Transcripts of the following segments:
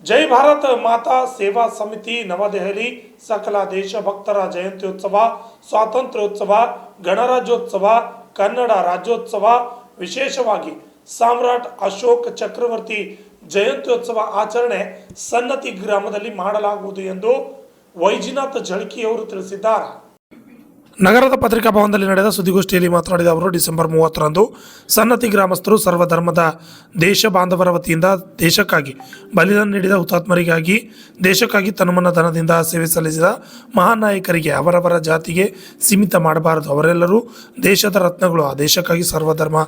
ಜೈ ಭಾರತ್ ಮಾತಾ ಸೇವಾ ಸಮಿತಿ ನವದೆಹಲಿ ಸಕಲ ದೇಶಭಕ್ತರ ಜಯಂತ್ಯೋತ್ಸವ, ಸ್ವಾತಂತ್ರ್ಯೋತ್ಸವ, ಗಣರಾಜ್ಯೋತ್ಸವ, ಕನ್ನಡ ರಾಜ್ಯೋತ್ಸವ, ವಿಶೇಷವಾಗಿ ಸಾಮ್ರಾಟ್ ಅಶೋಕ್ ಚಕ್ರವರ್ತಿ ಜಯಂತ್ಯೋತ್ಸವ ಆಚರಣೆ ಸನ್ನತಿ ಗ್ರಾಮದಲ್ಲಿ ಮಾಡಲಾಗುವುದು ಎಂದು ವೈಜನಾಥ್ ಜಳಕಿಯವರು ತಿಳಿಸಿದ್ದಾರೆ. ನಗರದ ಪತ್ರಿಕಾ ಭವನದಲ್ಲಿ ನಡೆದ ಸುದ್ದಿಗೋಷ್ಠಿಯಲ್ಲಿ ಮಾತನಾಡಿದ ಅವರು, ಡಿಸೆಂಬರ್ 30ರಂದು ಸನ್ನತಿ ಗ್ರಾಮಸ್ಥರು ಸರ್ವಧರ್ಮದ ದೇಶ ಬಾಂಧವರ ವತಿಯಿಂದ ದೇಶಕ್ಕಾಗಿ ಬಲಿದಾನ ನೀಡಿದ ಹುತಾತ್ಮರಿಗಾಗಿ, ದೇಶಕ್ಕಾಗಿ ತನುಮನ ಧನದಿಂದ ಸೇವೆ ಸಲ್ಲಿಸಿದ ಮಹಾನ್ ನಾಯಕರಿಗೆ ಅವರವರ ಜಾತಿಗೆ ಸೀಮಿತ ಮಾಡಬಾರದು. ಅವರೆಲ್ಲರೂ ದೇಶದ ರತ್ನಗಳು. ಆ ದೇಶಕ್ಕಾಗಿ ಸರ್ವಧರ್ಮ,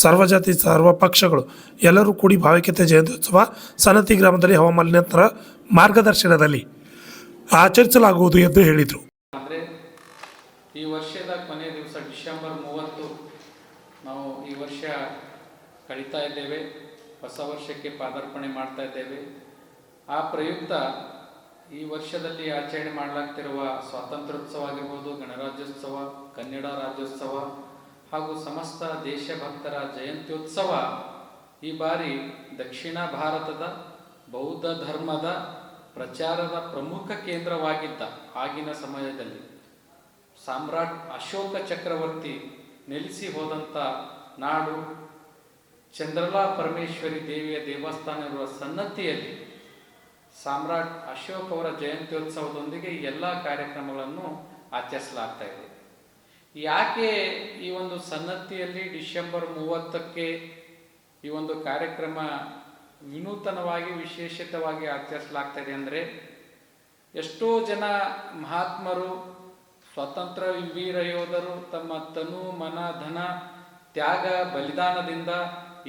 ಸರ್ವಜಾತಿ, ಸರ್ವ ಪಕ್ಷಗಳು ಎಲ್ಲರೂ ಕೂಡಿ ಭಾವೈಕ್ಯತೆ ಜಯಂತ್ಯೋತ್ಸವ ಸನ್ನತಿ ಗ್ರಾಮದಲ್ಲಿ ಹವಾಮಾಲಿನ್ಯತರ ಮಾರ್ಗದರ್ಶನದಲ್ಲಿ ಆಚರಿಸಲಾಗುವುದು ಎಂದು ಹೇಳಿದರು. ಈ ವರ್ಷದ ಕೊನೆಯ ದಿವಸ ಡಿಸೆಂಬರ್ 30 ನಾವು ಈ ವರ್ಷ ಕಳೀತಾ ಇದ್ದೇವೆ. ಹೊಸ ವರ್ಷಕ್ಕೆ ಪಾದಾರ್ಪಣೆ ಮಾಡ್ತಾ ಇದ್ದೇವೆ. ಆ ಪ್ರಯುಕ್ತ ಈ ವರ್ಷದಲ್ಲಿ ಆಚರಣೆ ಮಾಡಲಾಗ್ತಿರುವ ಸ್ವಾತಂತ್ರ್ಯೋತ್ಸವ ಆಗಿರ್ಬೋದು, ಗಣರಾಜ್ಯೋತ್ಸವ, ಕನ್ನಡ ರಾಜ್ಯೋತ್ಸವ ಹಾಗೂ ಸಮಸ್ತ ದೇಶಭಕ್ತರ ಜಯಂತ್ಯೋತ್ಸವ ಈ ಬಾರಿ ದಕ್ಷಿಣ ಭಾರತದ ಬೌದ್ಧ ಧರ್ಮದ ಪ್ರಚಾರದ ಪ್ರಮುಖ ಕೇಂದ್ರವಾಗಿದ್ದ ಆಗಿನ ಸಮಯದಲ್ಲಿ ಸಾಮ್ರಾಟ್ ಅಶೋಕ ಚಕ್ರವರ್ತಿ ನೆಲೆಸಿ ಹೋದಂಥ ನಾಡು ಚಂದ್ರಲಾ ಪರಮೇಶ್ವರಿ ದೇವಿಯ ದೇವಸ್ಥಾನ ಇರುವ ಸನ್ನತಿಯಲ್ಲಿ ಸಾಮ್ರಾಟ್ ಅಶೋಕ್ ಅವರ ಜಯಂತ್ಯೋತ್ಸವದೊಂದಿಗೆ ಎಲ್ಲ ಕಾರ್ಯಕ್ರಮಗಳನ್ನು ಆಚರಿಸಲಾಗ್ತಾ ಇದೆ. ಯಾಕೆ ಈ ಒಂದು ಸನ್ನತಿಯಲ್ಲಿ ಡಿಸೆಂಬರ್ 30ಕ್ಕೆ ಈ ಒಂದು ಕಾರ್ಯಕ್ರಮ ವಿನೂತನವಾಗಿ ವಿಶೇಷಿತವಾಗಿ ಆಚರಿಸಲಾಗ್ತಾ ಇದೆ ಅಂದರೆ, ಎಷ್ಟೋ ಜನ ಮಹಾತ್ಮರು, ಸ್ವಾತಂತ್ರ್ಯ ವೀರ ಯೋಧರು ತಮ್ಮ ತನು ಮನ ಧನ ತ್ಯಾಗ ಬಲಿದಾನದಿಂದ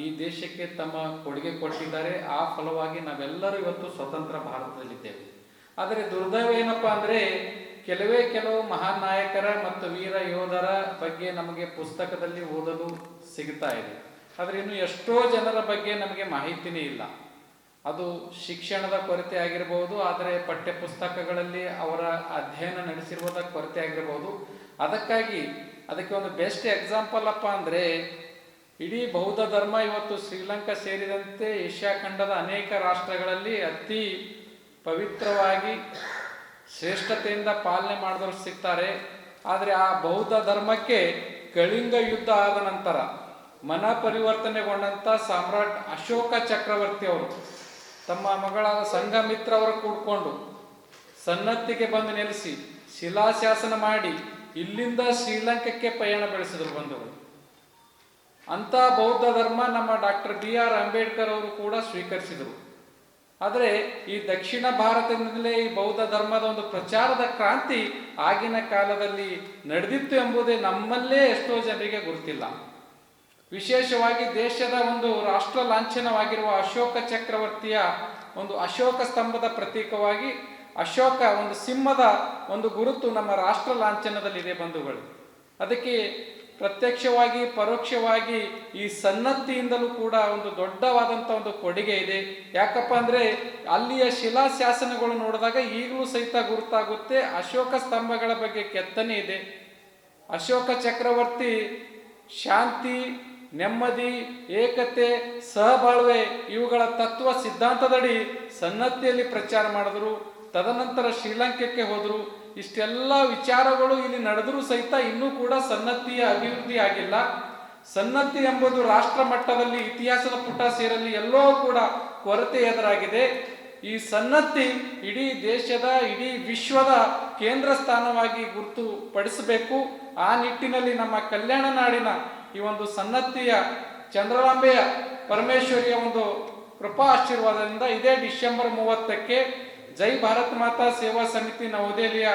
ಈ ದೇಶಕ್ಕೆ ತಮ್ಮ ಕೊಡುಗೆ ಕೊಟ್ಟಿದ್ದಾರೆ. ಆ ಫಲವಾಗಿ ನಾವೆಲ್ಲರೂ ಇವತ್ತು ಸ್ವತಂತ್ರ ಭಾರತದಲ್ಲಿದ್ದೇವೆ. ಆದರೆ ದುರ್ದೈವ ಏನಪ್ಪಾ ಅಂದರೆ, ಕೆಲವು ಮಹಾನ್ ನಾಯಕರ ಮತ್ತು ವೀರ ಯೋಧರ ಬಗ್ಗೆ ನಮಗೆ ಪುಸ್ತಕದಲ್ಲಿ ಓದಲು ಸಿಗ್ತಾ ಇದೆ. ಆದರೆ ಇನ್ನು ಎಷ್ಟೋ ಜನರ ಬಗ್ಗೆ ನಮಗೆ ಮಾಹಿತಿನೇ ಇಲ್ಲ. ಅದು ಶಿಕ್ಷಣದ ಕೊರತೆ ಆಗಿರಬಹುದು, ಆದರೆ ಪಠ್ಯ ಪುಸ್ತಕಗಳಲ್ಲಿ ಅವರ ಅಧ್ಯಯನ ನಡೆಸಿರುವುದ ಕೊರತೆ ಆಗಿರಬಹುದು. ಅದಕ್ಕೆ ಒಂದು ಬೆಸ್ಟ್ ಎಕ್ಸಾಂಪಲ್ ಅಪ್ಪ ಅಂದರೆ, ಇಡೀ ಬೌದ್ಧ ಧರ್ಮ ಇವತ್ತು ಶ್ರೀಲಂಕಾ ಸೇರಿದಂತೆ ಏಷ್ಯಾ ಖಂಡದ ಅನೇಕ ರಾಷ್ಟ್ರಗಳಲ್ಲಿ ಅತಿ ಪವಿತ್ರವಾಗಿ ಶ್ರೇಷ್ಠತೆಯಿಂದ ಪಾಲನೆ ಮಾಡಿದವರು ಸಿಗ್ತಾರೆ. ಆದರೆ ಆ ಬೌದ್ಧ ಧರ್ಮಕ್ಕೆ ಕಳಿಂಗ ಯುದ್ಧ ಆದ ನಂತರ ಮನ ಪರಿವರ್ತನೆಗೊಂಡಂಥ ಸಾಮ್ರಾಟ್ ಅಶೋಕ ಚಕ್ರವರ್ತಿ ಅವರು ತಮ್ಮ ಮಗಳಾದ ಸಂಘಮಿತ್ರ ಅವರು ಕೂಡ್ಕೊಂಡು ಸನ್ನತಿಗೆ ಬಂದು ನೆಲೆಸಿ ಶಿಲಾಶಾಸನ ಮಾಡಿ ಇಲ್ಲಿಂದ ಶ್ರೀಲಂಕಾಕ್ಕೆ ಪಯಣ ಬೆಳೆಸಿದ್ರು ಬಂದವರು. ಅಂಥ ಬೌದ್ಧ ಧರ್ಮ ನಮ್ಮ ಡಾಕ್ಟರ್ BR ಅಂಬೇಡ್ಕರ್ ಅವರು ಕೂಡ ಸ್ವೀಕರಿಸಿದರು. ಆದರೆ ಈ ದಕ್ಷಿಣ ಭಾರತದಿಂದಲೇ ಈ ಬೌದ್ಧ ಧರ್ಮದ ಒಂದು ಪ್ರಚಾರದ ಕ್ರಾಂತಿ ಆಗಿನ ಕಾಲದಲ್ಲಿ ನಡೆದಿತ್ತು ಎಂಬುದೇ ನಮ್ಮಲ್ಲೇ ಎಷ್ಟೋ ಜನರಿಗೆ ಗೊತ್ತಿಲ್ಲ. ವಿಶೇಷವಾಗಿ ದೇಶದ ಒಂದು ರಾಷ್ಟ್ರ ಲಾಂಛನವಾಗಿರುವ ಅಶೋಕ ಚಕ್ರವರ್ತಿಯ ಒಂದು ಅಶೋಕ ಸ್ತಂಭದ ಪ್ರತೀಕವಾಗಿ ಅಶೋಕ ಒಂದು ಸಿಂಹದ ಒಂದು ಗುರುತು ನಮ್ಮ ರಾಷ್ಟ್ರ ಲಾಂಛನದಲ್ಲಿದೆ ಬಂಧುಗಳು. ಅದಕ್ಕೆ ಪ್ರತ್ಯಕ್ಷವಾಗಿ ಪರೋಕ್ಷವಾಗಿ ಈ ಸನ್ನತಿಯಿಂದಲೂ ಕೂಡ ಒಂದು ದೊಡ್ಡವಾದಂಥ ಒಂದು ಕೊಡುಗೆ ಇದೆ. ಯಾಕಪ್ಪ ಅಂದರೆ, ಅಲ್ಲಿಯ ಶಿಲಾಶಾಸನಗಳು ನೋಡಿದಾಗ ಈಗಲೂ ಸಹಿತ ಗುರುತಾಗುತ್ತೆ. ಅಶೋಕ ಸ್ತಂಭಗಳ ಬಗ್ಗೆ ಕೆತ್ತನೆ ಇದೆ. ಅಶೋಕ ಚಕ್ರವರ್ತಿ ಶಾಂತಿ, ನೆಮ್ಮದಿ, ಏಕತೆ, ಸಹಬಾಳ್ವೆ ಇವುಗಳ ತತ್ವ ಸಿದ್ಧಾಂತದಡಿ ಸನ್ನತಿಯಲ್ಲಿ ಪ್ರಚಾರ ಮಾಡಿದ್ರು. ತದನಂತರ ಶ್ರೀಲಂಕಾಕ್ಕೆ ಹೋದರು. ಇಷ್ಟೆಲ್ಲ ವಿಚಾರಗಳು ಇಲ್ಲಿ ನಡೆದರೂ ಸಹಿತ ಇನ್ನೂ ಕೂಡ ಸನ್ನತಿಯ ಅಭಿವೃದ್ಧಿ ಆಗಿಲ್ಲ. ಸನ್ನತಿ ಎಂಬುದು ರಾಷ್ಟ್ರ ಮಟ್ಟದಲ್ಲಿ ಇತಿಹಾಸದ ಪುಟ ಸೇರಲ್ಲಿ ಎಲ್ಲೋ ಕೂಡ ಕೊರತೆ ಎದುರಾಗಿದೆ. ಈ ಸನ್ನತಿ ಇಡೀ ದೇಶದ, ಇಡೀ ವಿಶ್ವದ ಕೇಂದ್ರ ಸ್ಥಾನವಾಗಿ ಗುರುತುಪಡಿಸಬೇಕು. ಆ ನಿಟ್ಟಿನಲ್ಲಿ ನಮ್ಮ ಕಲ್ಯಾಣ ನಾಡಿನ ಈ ಒಂದು ಸನ್ನತಿಯ ಚಂದ್ರಲಾಂಬೆಯ ಪರಮೇಶ್ವರಿಯ ಒಂದು ಕೃಪಾ ಆಶೀರ್ವಾದದಿಂದ ಇದೇ ಡಿಸೆಂಬರ್ 30ಕ್ಕೆ ಜೈ ಭಾರತ್ ಮಾತಾ ಸೇವಾ ಸಮಿತಿ ನವದೆಹಲಿಯ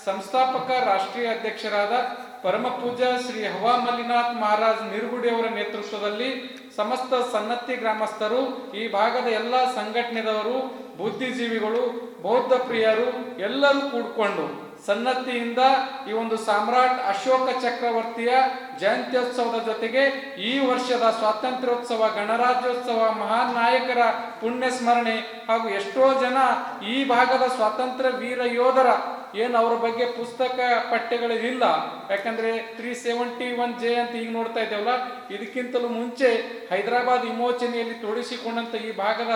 ಸಂಸ್ಥಾಪಕ ರಾಷ್ಟ್ರೀಯ ಅಧ್ಯಕ್ಷರಾದ ಪರಮ ಪೂಜ್ಯ ಶ್ರೀ ಹವಾ ಮಲ್ಲಿನಾಥ್ ಮಹಾರಾಜ್ ನಿರ್ಗುಡಿ ಅವರ ನೇತೃತ್ವದಲ್ಲಿ ಸಮಸ್ತ ಸನ್ನತಿ ಗ್ರಾಮಸ್ಥರು, ಈ ಭಾಗದ ಎಲ್ಲ ಸಂಘಟನೆದವರು, ಬುದ್ಧಿಜೀವಿಗಳು, ಬೌದ್ಧ ಪ್ರಿಯರು ಎಲ್ಲರೂ ಕೂಡಿಕೊಂಡು ಸನ್ನತಿಯಿಂದ ಈ ಒಂದು ಸಾಮ್ರಾಟ್ ಅಶೋಕ ಚಕ್ರವರ್ತಿಯ ಜಯಂತ್ಯೋತ್ಸವದ ಜೊತೆಗೆ ಈ ವರ್ಷದ ಸ್ವಾತಂತ್ರ್ಯೋತ್ಸವ, ಗಣರಾಜ್ಯೋತ್ಸವ, ಮಹಾನ್ ನಾಯಕರ ಪುಣ್ಯ ಸ್ಮರಣೆ ಹಾಗೂ ಎಷ್ಟೋ ಜನ ಈ ಭಾಗದ ಸ್ವಾತಂತ್ರ್ಯ ವೀರ ಯೋಧರ ಏನು ಅವ್ರ ಬಗ್ಗೆ ಪುಸ್ತಕ ಪಠ್ಯಗಳಿಲ್ಲ. ಯಾಕಂದರೆ 371J ಅಂತ ಈಗ ನೋಡ್ತಾ ಇದ್ದೇವಲ್ಲ, ಇದಕ್ಕಿಂತಲೂ ಮುಂಚೆ ಹೈದರಾಬಾದ್ ವಿಮೋಚನೆಯಲ್ಲಿ ತೊಡಗಿಸಿಕೊಂಡಂಥ ಈ ಭಾಗದ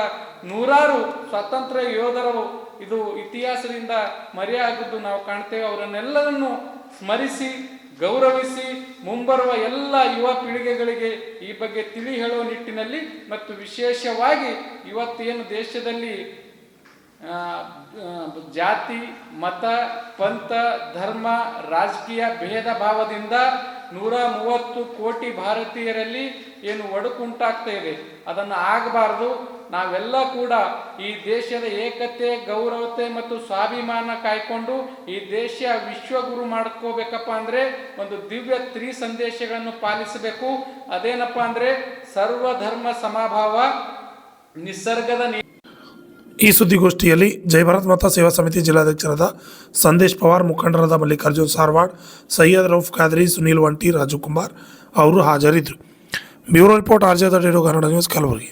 ನೂರಾರು ಸ್ವಾತಂತ್ರ್ಯ ಯೋಧರು ಇದು ಇತಿಹಾಸದಿಂದ ಮರೆಯಾಗಿದ್ದು ನಾವು ಕಾಣ್ತೇವೆ. ಅವರನ್ನೆಲ್ಲರನ್ನು ಸ್ಮರಿಸಿ ಗೌರವಿಸಿ ಮುಂಬರುವ ಎಲ್ಲ ಯುವ ಪೀಳಿಗೆಗಳಿಗೆ ಈ ಬಗ್ಗೆ ತಿಳಿ ಹೇಳುವ ನಿಟ್ಟಿನಲ್ಲಿ ಮತ್ತು ವಿಶೇಷವಾಗಿ ಇವತ್ತೇನು ದೇಶದಲ್ಲಿ ಜಾತಿ, ಮತ, ಪಂಥ, ಧರ್ಮ, ರಾಜಕೀಯ ಭೇದ ಭಾವದಿಂದ 130 ಕೋಟಿ ಭಾರತೀಯರಲ್ಲಿ ಏನು ಒಡಕುಂಟಾಗ್ತಾ ಇದೆ, ಅದನ್ನು ಆಗಬಾರ್ದು. ನಾವೆಲ್ಲ ಕೂಡ ಈ ದೇಶದ ಏಕತೆ, ಗೌರವತೆ ಮತ್ತು ಸ್ವಾಭಿಮಾನ ಕಾಯ್ಕೊಂಡು ಈ ದೇಶ ವಿಶ್ವಗುರು ಮಾಡ್ಕೋಬೇಕಪ್ಪ ಅಂದರೆ ಒಂದು ದಿವ್ಯ ಸಂದೇಶಗಳನ್ನು ಪಾಲಿಸಬೇಕು. ಅದೇನಪ್ಪ ಅಂದರೆ ಸರ್ವಧರ್ಮ ಸಮಭಾವ, ನಿಸರ್ಗದ ಈ ಸುದ್ದಿಗೋಷ್ಠಿಯಲ್ಲಿ ಜೈ ಭಾರತ್ ಮಾತಾ ಸೇವಾ ಸಮಿತಿ ಜಿಲ್ಲಾಧ್ಯಕ್ಷರಾದ ಸಂದೇಶ್ ಪವಾರ್, ಮುಖಂಡರಾದ ಮಲ್ಲಿಕಾರ್ಜುನ್ ಸಾರವಾಡ್, ಸೈಯದ್ ರೌಫ್ ಖಾದ್ರಿ, ಸುನೀಲ್ ವಂಟಿ, ರಾಜು ಕುಮಾರ್ ಅವರು ಹಾಜರಿದ್ದರು. Bureau report, RJ radio Kannada news, Kalaburagi.